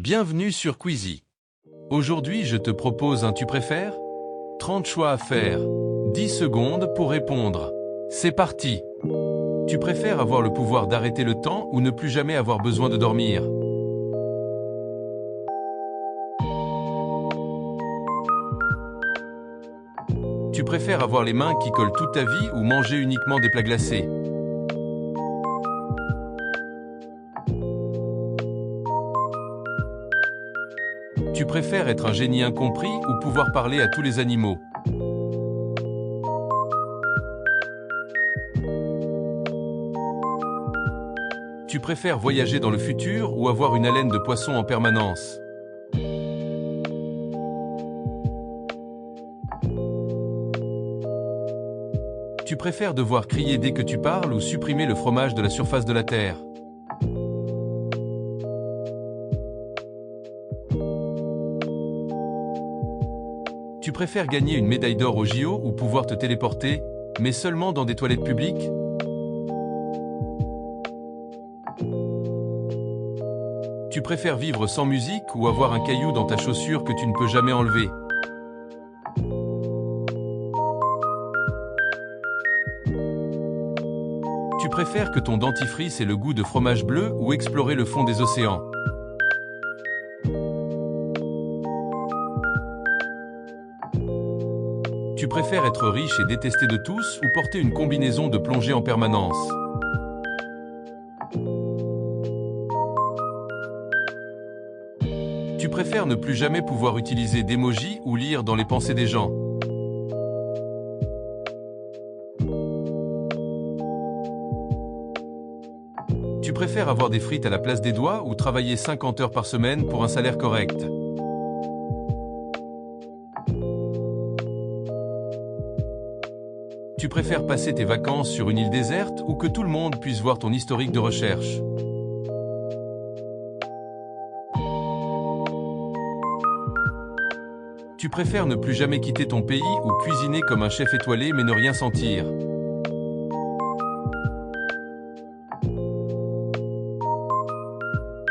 Bienvenue sur Quizy. Aujourd'hui, je te propose un tu préfères? 30 choix à faire, 10 secondes pour répondre. C'est parti! Tu préfères avoir le pouvoir d'arrêter le temps ou ne plus jamais avoir besoin de dormir? Tu préfères avoir les mains qui collent toute ta vie ou manger uniquement des plats glacés? Tu préfères être un génie incompris ou pouvoir parler à tous les animaux? Tu préfères voyager dans le futur ou avoir une haleine de poisson en permanence? Tu préfères devoir crier dès que tu parles ou supprimer le fromage de la surface de la Terre? Tu préfères gagner une médaille d'or au JO ou pouvoir te téléporter, mais seulement dans des toilettes publiques? Tu préfères vivre sans musique ou avoir un caillou dans ta chaussure que tu ne peux jamais enlever? Tu préfères que ton dentifrice ait le goût de fromage bleu ou explorer le fond des océans? Tu préfères être riche et détesté de tous ou porter une combinaison de plongée en permanence? Tu préfères ne plus jamais pouvoir utiliser d'emoji ou lire dans les pensées des gens? Tu préfères avoir des frites à la place des doigts ou travailler 50 heures par semaine pour un salaire correct? Tu préfères passer tes vacances sur une île déserte ou que tout le monde puisse voir ton historique de recherche? Tu préfères ne plus jamais quitter ton pays ou cuisiner comme un chef étoilé mais ne rien sentir?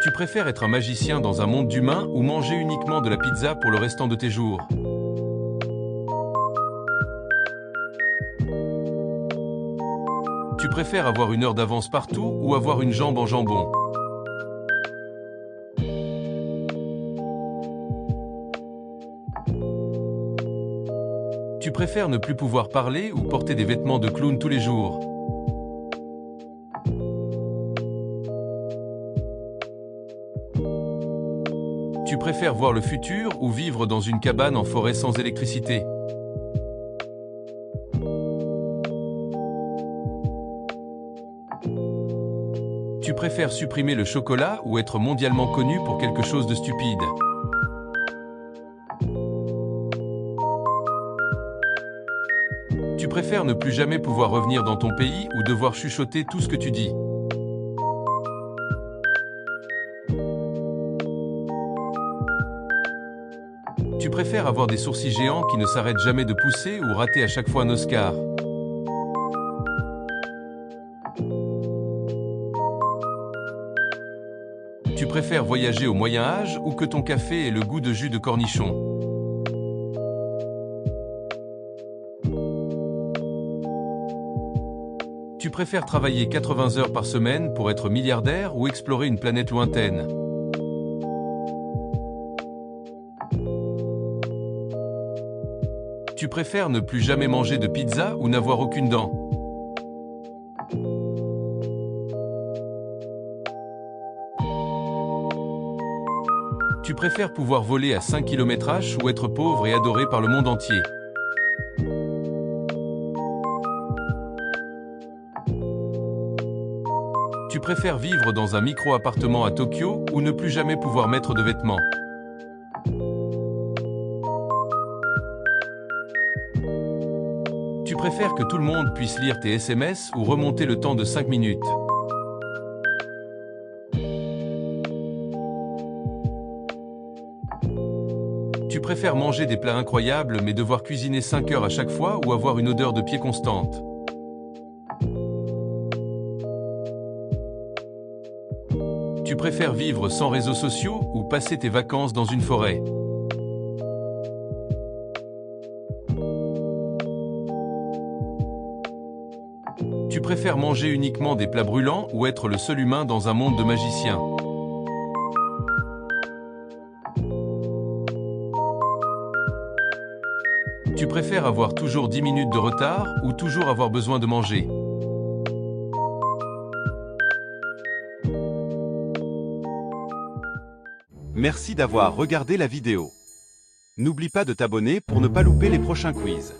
Tu préfères être un magicien dans un monde d'humains ou manger uniquement de la pizza pour le restant de tes jours? Tu préfères avoir une heure d'avance partout ou avoir une jambe en jambon? Tu préfères ne plus pouvoir parler ou porter des vêtements de clown tous les jours? Tu préfères voir le futur ou vivre dans une cabane en forêt sans électricité? Tu préfères supprimer le chocolat ou être mondialement connu pour quelque chose de stupide? Tu préfères ne plus jamais pouvoir revenir dans ton pays ou devoir chuchoter tout ce que tu dis? Tu préfères avoir des sourcils géants qui ne s'arrêtent jamais de pousser ou rater à chaque fois un Oscar? Tu préfères voyager au Moyen Âge ou que ton café ait le goût de jus de cornichon? Tu préfères travailler 80 heures par semaine pour être milliardaire ou explorer une planète lointaine? Tu préfères ne plus jamais manger de pizza ou n'avoir aucune dent? Tu préfères pouvoir voler à 5 km/h ou être pauvre et adoré par le monde entier? Tu préfères vivre dans un micro-appartement à Tokyo ou ne plus jamais pouvoir mettre de vêtements? Tu préfères que tout le monde puisse lire tes SMS ou remonter le temps de 5 minutes? Tu préfères manger des plats incroyables mais devoir cuisiner 5 heures à chaque fois ou avoir une odeur de pied constante? Tu préfères vivre sans réseaux sociaux ou passer tes vacances dans une forêt? Tu préfères manger uniquement des plats brûlants ou être le seul humain dans un monde de magiciens? Tu préfères avoir toujours 10 minutes de retard ou toujours avoir besoin de manger? Merci d'avoir regardé la vidéo. N'oublie pas de t'abonner pour ne pas louper les prochains quiz.